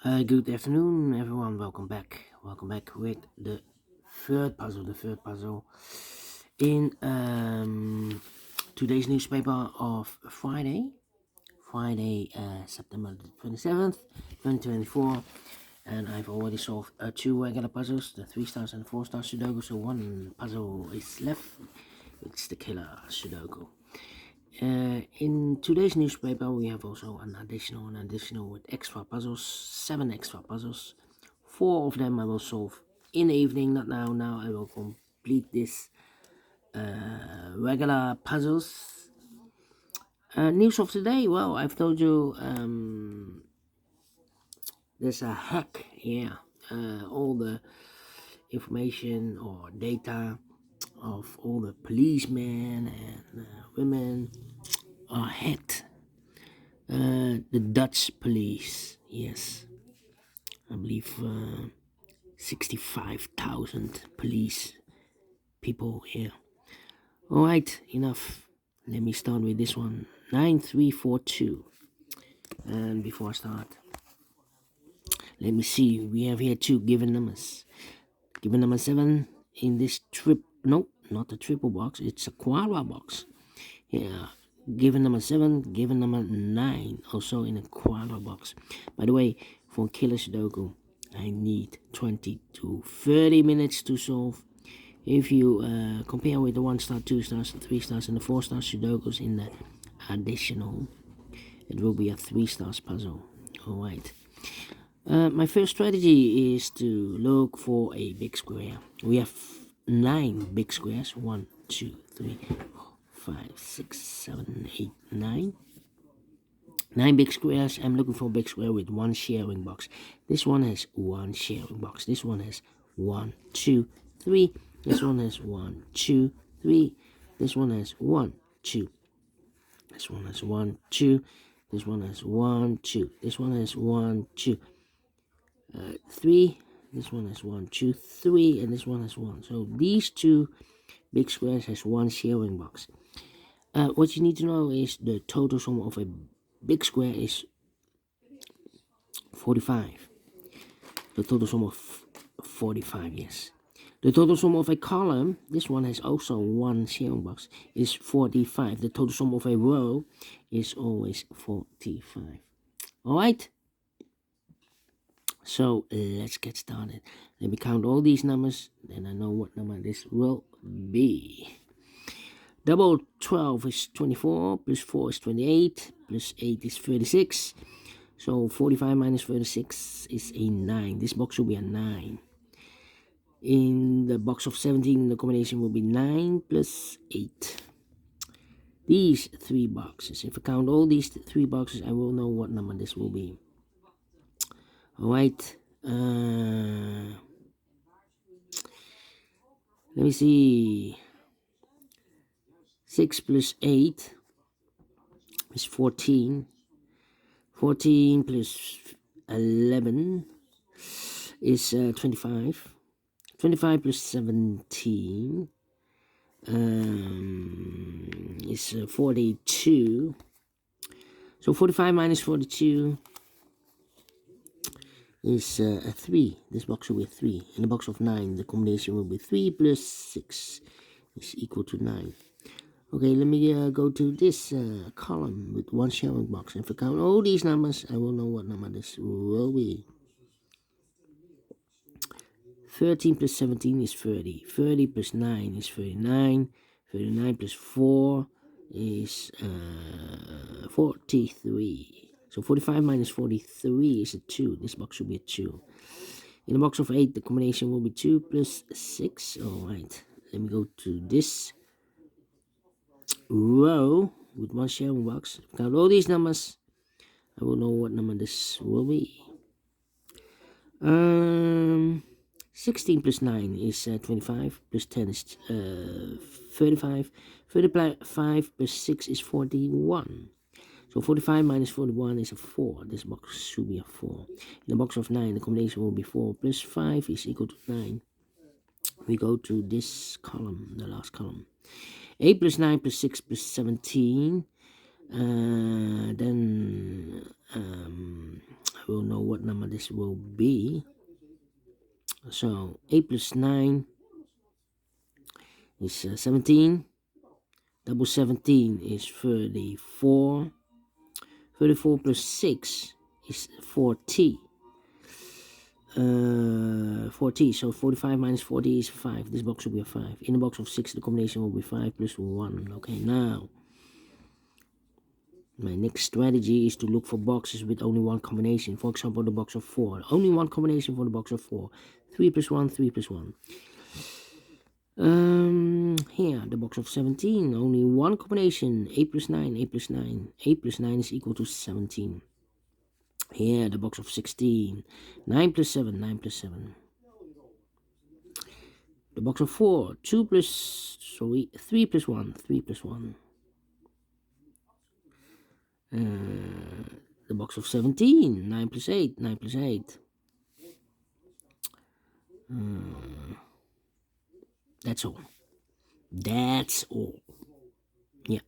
Good afternoon, everyone. Welcome back. Welcome back with the third puzzle. The third puzzle in today's newspaper of Friday, September the 27th, 2024. And I've already solved two regular puzzles, the 3 stars and 4 star Sudoku. So one puzzle is left. It's the Killer Sudoku. In today's newspaper, we have also an additional with extra puzzles, 7 extra puzzles. 4 of them I will solve in the evening, not now. Now I will complete this regular puzzles. News of the day. Well, I've told you there's a hack here. All the information or data of all the policemen and women are hacked. The Dutch police, yes, I believe 65,000 police people here. All right, enough. Let me start with this one. 9342. And before I start, let me see. We have here two given numbers. Given number 7 in this no, not a triple box. It's a quadra box. Yeah, given number 7, given number 9, also in a quadra box. By the way, for Killer Sudoku, I need 20 to 30 minutes to solve. If you compare with the 1 star, 2 stars, 3 stars, and the 4 star Sudokus in the additional, it will be a 3 stars puzzle. Alright. My first strategy is to look for a big square. We have 9 big squares. 1, 2, 3, 4, 5, 6, 7, 8, 9. 9 big squares. I'm looking for a big square with 1 sharing box. This one has 1 sharing box. This one has 1, 2, 3. This one has 1, 2, 3. This one has 1, 2. This one has 1, 2. This one has 1, 2. This one has 1, 2. 3. This one has 1, 2, 3, and this one has 1. So these two big squares has 1 sharing box. What you need to know is the total sum of a big square is 45. The total sum of 45, yes. The total sum of a column, this one has also 1 sharing box, is 45. The total sum of a row is always 45. Alright? So let's get started. Let me count all these numbers, then I know what number this will be. Double 12 is 24, plus 4 is 28, plus 8 is 36. So 45 minus 36 is a 9. This box will be a 9. In the box of 17, the combination will be 9 plus 8. These 3 boxes, if I count all these 3 boxes, I will know what number this will be. Alright, let me see. 6 plus 8 is 14. 14 plus 11 is 25. 25 plus 17 is 42. So 45 minus 42 is a 3. This box will be a 3. In the box of 9, the combination will be 3 plus 6 is equal to 9. Okay, let me go to this column with 1 sharing box. If I count all these numbers, I will know what number this will be. 13 plus 17 is 30. 30 plus 9 is 39. 39 plus 4 is 43. So 45 minus 43 is a 2. This box will be a 2. In the box of 8, the combination will be 2 plus 6. Alright, let me go to this row with 1 sharing box. If I count all these numbers, I will know what number this will be. 16 plus 9 is 25, plus 10 is 35. 35 plus 6 is 41. So 45 minus 41 is a 4. This box should be a 4. In the box of 9, the combination will be 4 plus 5 is equal to 9. We go to this column, the last column. 8 plus 9 plus 6 plus 17. Then will know what number this will be. So 8 plus 9 is 17. Double 17 is 34. 34 plus 6 is 40. 40, so 45 minus 40 is 5. This box will be a 5. In the box of 6, the combination will be 5 plus 1. Okay, now my next strategy is to look for boxes with only one combination. For example, the box of 4. Only one combination for the box of 4. 3 plus 1, 3 plus 1. Here, the box of 17. Only one combination. 8 plus 9, 8 plus 9. 8 plus 9 is equal to 17. Here, the box of 16. 9 plus 7, 9 plus 7. The box of 4. 3 plus 1, 3 plus 1. The box of 17. 9 plus 8, 9 plus 8. That's all. That's all. Yeah.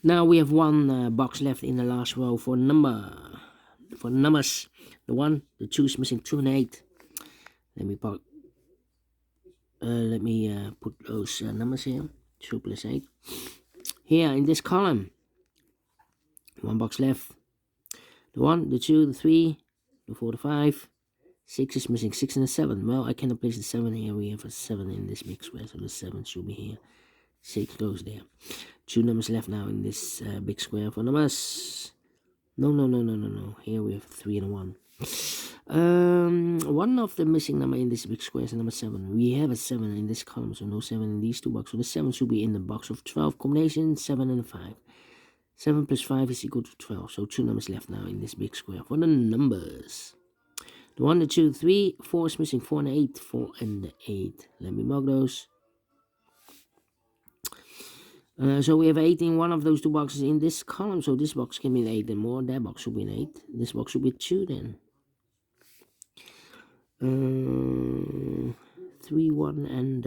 Now we have one box left in the last row for numbers. The 1, the 2 is missing 2 and 8. Let me put those numbers here. 2 plus 8. Here in this column, one box left. The 1, the 2, the 3, the 4, the 5. 6 is missing 6 and a 7. Well, I cannot place the 7 here. We have a 7 in this big square, so the 7 should be here. 6 goes there. 2 numbers left now in this big square for numbers. No. Here we have 3 and a 1. One of the missing number in this big square is number 7. We have a 7 in this column, so no 7 in these two boxes. So the 7 should be in the box of 12 combination, 7 and a 5. 7 plus 5 is equal to 12. So 2 numbers left now in this big square for the numbers. The 1, the 2, 3, 4 is missing 4 and 8. 4 and 8. Let me mark those. So we have 8 in one of those two boxes in this column. So this box can be an 8 and more. That box should be an 8. This box should be 2 then. 3, 1, and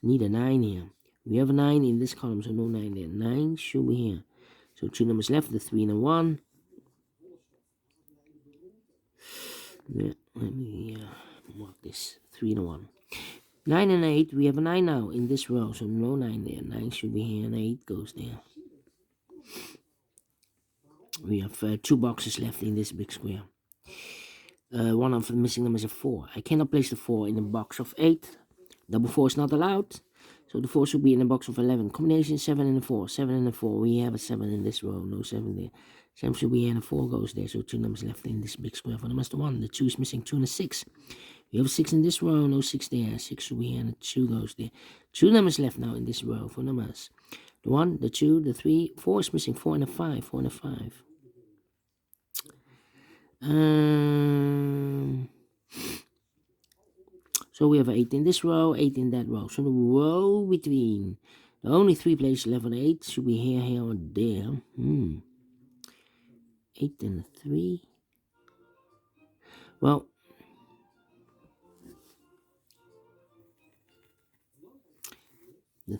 need a 9 here. We have a 9 in this column, so no 9 there. 9 should be here. So 2 numbers left, the 3 and a 1. Yeah, let me mark this. 3 and a 1. 9 and 8, we have a 9 now in this row, so no 9 there. 9 should be here and 8 goes there. We have 2 boxes left in this big square. One of the missing numbers is a 4. I cannot place the 4 in the box of 8. Double 4 is not allowed. So the 4 should be in the box of 11. Combination 7 and a 4. 7 and a 4. We have a 7 in this row. No 7 there. 7 should be here and a 4 goes there. So 2 numbers left in this big square for numbers the 1. The 2 is missing 2 and a 6. We have a 6 in this row. No 6 there. 6 should be here and a 2 goes there. 2 numbers left now in this row for numbers. The 1, the 2, the 3. 4 is missing 4 and a 5. 4 and a 5. So we have 8 in this row, 8 in that row. So the row between the only 3 places left on 8 should be here, here, or there. 8 and a 3. Well, the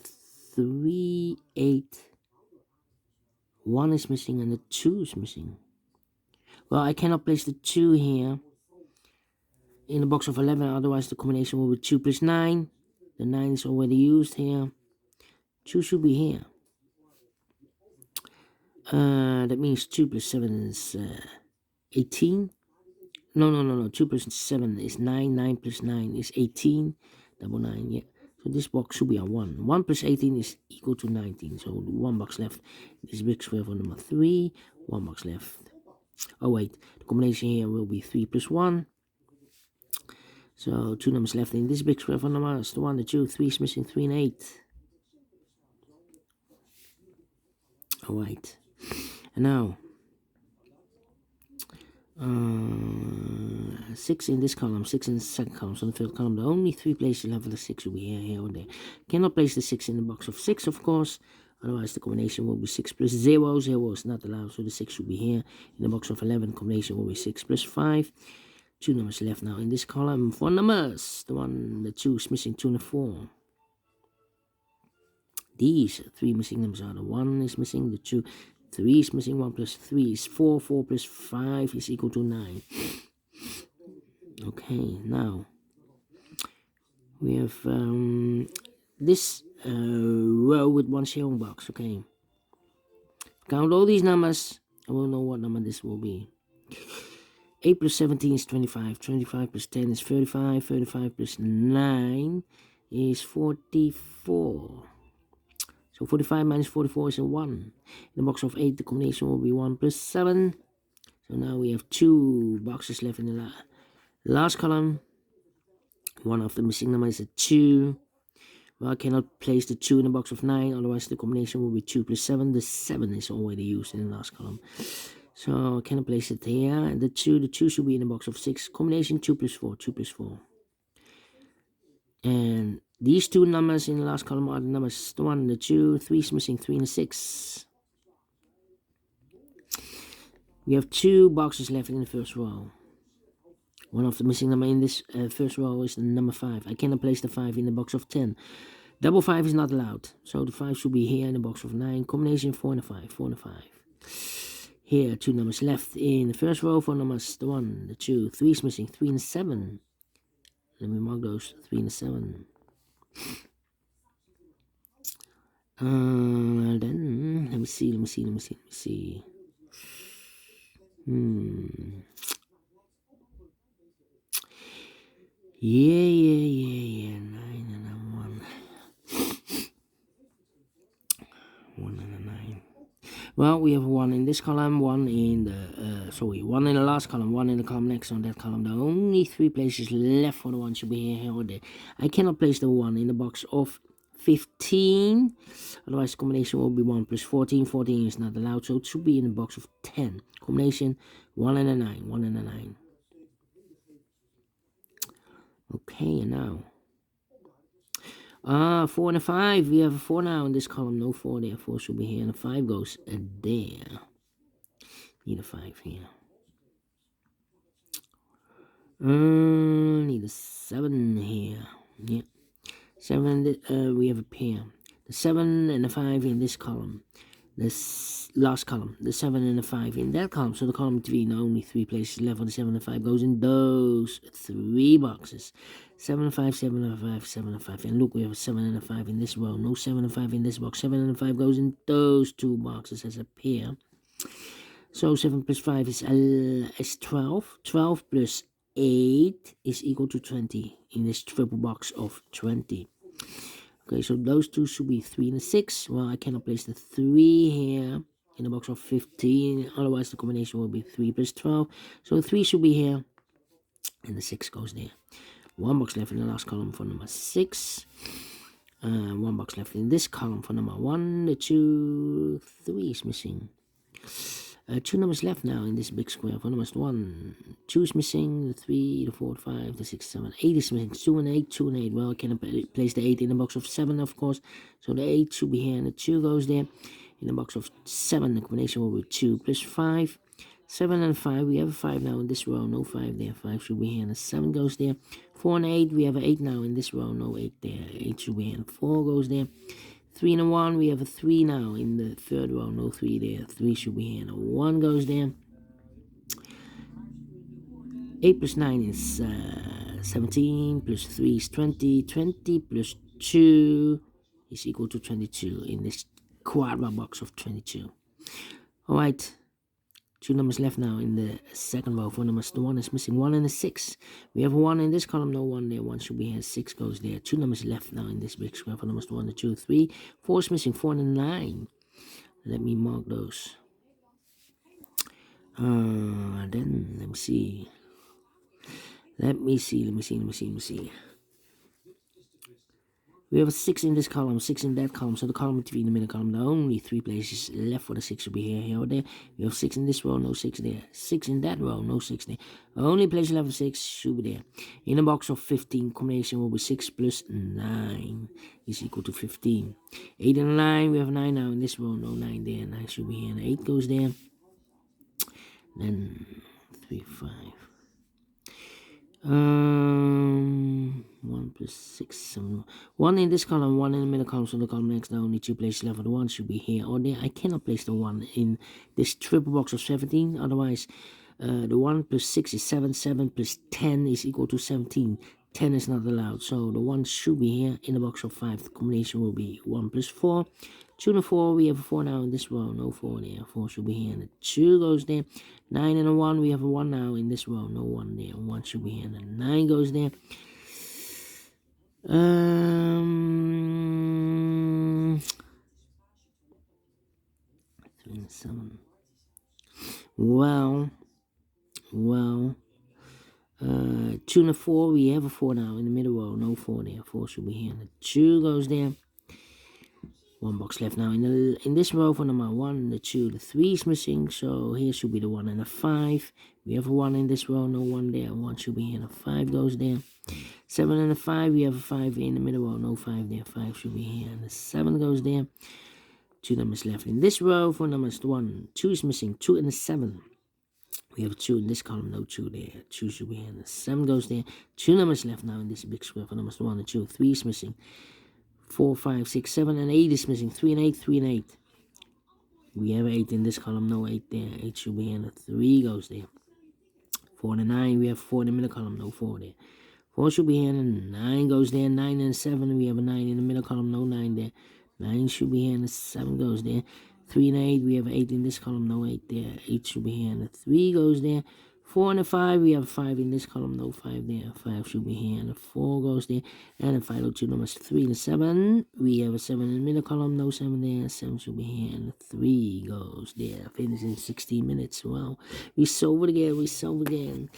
3, 8, 1 is missing and the 2 is missing. Well, I cannot place the 2 here in the box of 11, otherwise the combination will be 2 plus 9. The 9 is already used here. 2 should be here. That means 2 plus 7 is 18. No. 2 plus 7 is 9. 9 plus 9 is 18. Double 9, yeah. So this box should be a 1. 1 plus 18 is equal to 19. So 1 box left. This big square for number 3. 1 box left. Oh wait, the combination here will be 3 plus 1. So 2 numbers left in this big square for numbers. The 1, the 2, 3 is missing 3 and 8. Alright. And now 6 in this column, 6 in the second column. So in the third column, the only 3 places left for the 6 will be here, here, or there. Cannot place the 6 in the box of 6, of course. Otherwise, the combination will be 6 plus 0. 0 is not allowed, so the 6 should be here. In the box of 11, combination will be 6 plus 5. 2 numbers left now in this column. 4 numbers. The 1, the 2 is missing 2 and a 4. These 3 missing numbers are the 1 is missing, the 2, 3 is missing, 1 plus 3 is 4, 4 plus 5 is equal to 9. Okay, now we have this row with one sharing box. Okay, count all these numbers and we'll know what number this will be. 8 plus 17 is 25, 25 plus 10 is 35, 35 plus 9 is 44. So 45 minus 44 is a 1. In the box of 8, the combination will be 1 plus 7. So now we have 2 boxes left in the last column. One of the missing numbers is a 2. Well, I cannot place the 2 in the box of 9, otherwise the combination will be 2 plus 7. The 7 is already used in the last column. So I cannot place it here. And the 2 should be in the box of 6. Combination 2 plus 4, 2 plus 4. And these 2 numbers in the last column are the numbers the 1 and the 2. 3 is missing, 3 and 6. We have 2 boxes left in the first row. One of the missing number in this first row is the number 5. I cannot place the 5 in the box of 10. Double 5 is not allowed. So the 5 should be here in the box of 9. Combination 4 and a 5. 4 and a 5. Here, 2 numbers left in the first row. 4 numbers, the 1, the 2. 3 is missing, 3 and 7. Let me mark those, 3 and 7. Then, let me see. Yeah. 9 and a 1. 1 and a 9. Well, we have 1 in this column, 1 in the, 1 in the last column, 1 in the column next on that column. The only 3 places left for the 1 should be here or there. I cannot place the 1 in the box of 15, otherwise the combination will be 1 plus 14. 14 is not allowed, so it should be in the box of 10. Combination 1 and a 9, 1 and a 9. Okay, and now 4 and a 5. We have a 4 now in this column. No 4 there. 4 should be here, and a 5 goes there. Need a 5 here. Need a 7 here. Yeah. 7, we have a pair. The 7 and the 5 in this column. This last column. The 7 and the 5 in that column. So the column between only 3 places left for the 7 and 5 goes in those 3 boxes. 7 and 5, 7 and 5, 7 and 5. And look, we have a 7 and a 5 in this row. No 7 and 5 in this box. 7 and 5 goes in those 2 boxes as a pair. So 7 plus 5 is 12. 12 plus 8 is equal to 20 in this triple box of 20. Okay, so those 2 should be 3 and a 6. Well, I cannot place the 3 here in the box of 15. Otherwise, the combination will be 3 plus 12. So 3 should be here. And the 6 goes there. 1 box left in the last column for number 6. 1 box left in this column for number 1. The 2, 3 is missing. 2 numbers left now in this big square. For numbers 1, 2 is missing. The 3, the 4, the 5, the 6, 7, 8 is missing. 2 and 8, 2 and 8. Well, I cannot place the 8 in the box of 7, of course. So the 8 should be here and the 2 goes there. In the box of 7, the combination will be 2 plus 5. 7 and 5, we have a 5 now in this row. No 5 there. 5 should be here and the 7 goes there. 4 and 8, we have an 8 now in this row. No 8 there. 8 should be here and 4 goes there. 3 and a 1, we have a 3 now in the third row. No 3 there. 3 should be here and a 1 goes there. 8 plus 9 is 17, plus 3 is 20. 20 plus 2 is equal to 22 in this quadra box of 22. Alright. 2 numbers left now in the second row. 4 numbers, the 1 is missing, 1 and a 6. We have a 1 in this column, no 1 there. 1 should be here, 6 goes there. 2 numbers left now in this big square. 4 numbers, the 1, the 2, 3. 4 is missing, 4 and a 9. Let me mark those. Then, let me see. Let me see. We have a 6 in this column, 6 in that column. So the column between the middle column, the only 3 places left for the 6 should be here or there. We have 6 in this row, no 6 there. 6 in that row, no 6 there. The only place left for 6 should be there. In a box of 15, combination will be 6 plus 9 is equal to 15. 8 and 9, we have 9 now in this row, no 9 there. 9 should be here and 8 goes there. Then 3, 5. 1 plus 6, 7. 1 in this column, 1 in the middle column, so the column next, now only 2 places left. The 1 should be here or there. I cannot place the 1 in this triple box of 17, otherwise the 1 plus 6 is 7, 7 plus 10 is equal to 17. 10 is not allowed, so the 1 should be here in the box of 5. The combination will be 1 plus 4. 2 and a 4, we have a 4 now in this row, no 4 there. 4 should be here, and the 2 goes there. 9 and a 1, we have a 1 now in this row, no 1 there. 1 should be here, and the 9 goes there. 3 and 7. Well, 2 and a 4, we have a 4 now in the middle row, no 4 there. 4 should be here, and the 2 goes there. 1 box left now in this row for number 1, the 2, the 3 is missing, so here should be the 1 and the 5. We have a 1 in this row, no 1 there. 1 should be here, and the 5 goes there. 7 and a 5, we have a 5 in the middle row, no 5 there. 5 should be here, and the 7 goes there. 2 numbers left in this row for numbers 1, 2 is missing, 2 and a 7. We have a 2 in this column, no 2 there. 2 should be here, and the 7 goes there. 2 numbers left now in this big square for numbers 1 and 2. 3 is missing. 4, 5, 6, 7, and 8 is missing. 3 and 8, 3 and 8. We have 8 in this column, no 8 there. 8 should be here, and the 3 goes there. 4 and a 9, we have 4 in the middle column, no 4 there. 4 should be here, and 9 goes there. 9 and 7, we have a 9 in the middle column, no 9 there. 9 should be here, and the 7 goes there. 3 and 8, we have 8 in this column, no 8 there. 8 should be here, and the 3 goes there. 4 and a 5, we have 5 in this column, no 5 there. 5 should be here, and the 4 goes there. And the final 2 numbers, 3 and 7, we have a 7 in the middle column, no 7 there. 7 should be here, and the 3 goes there. Finish in 16 minutes. Wow, we solved again.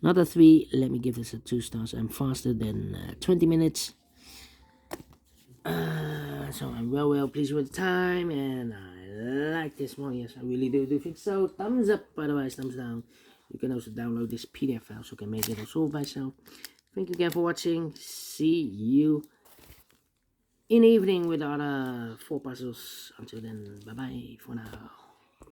Not a 3, let me give this a 2 stars. I'm faster than 20 minutes. So I'm well pleased with the time, and I like this one. Yes, I really do think so. Thumbs up, otherwise thumbs down. You can also download this PDF file so you can make it or solve by yourself. Thank you again for watching. See you in the evening with other 4 puzzles. Until then, bye bye for now.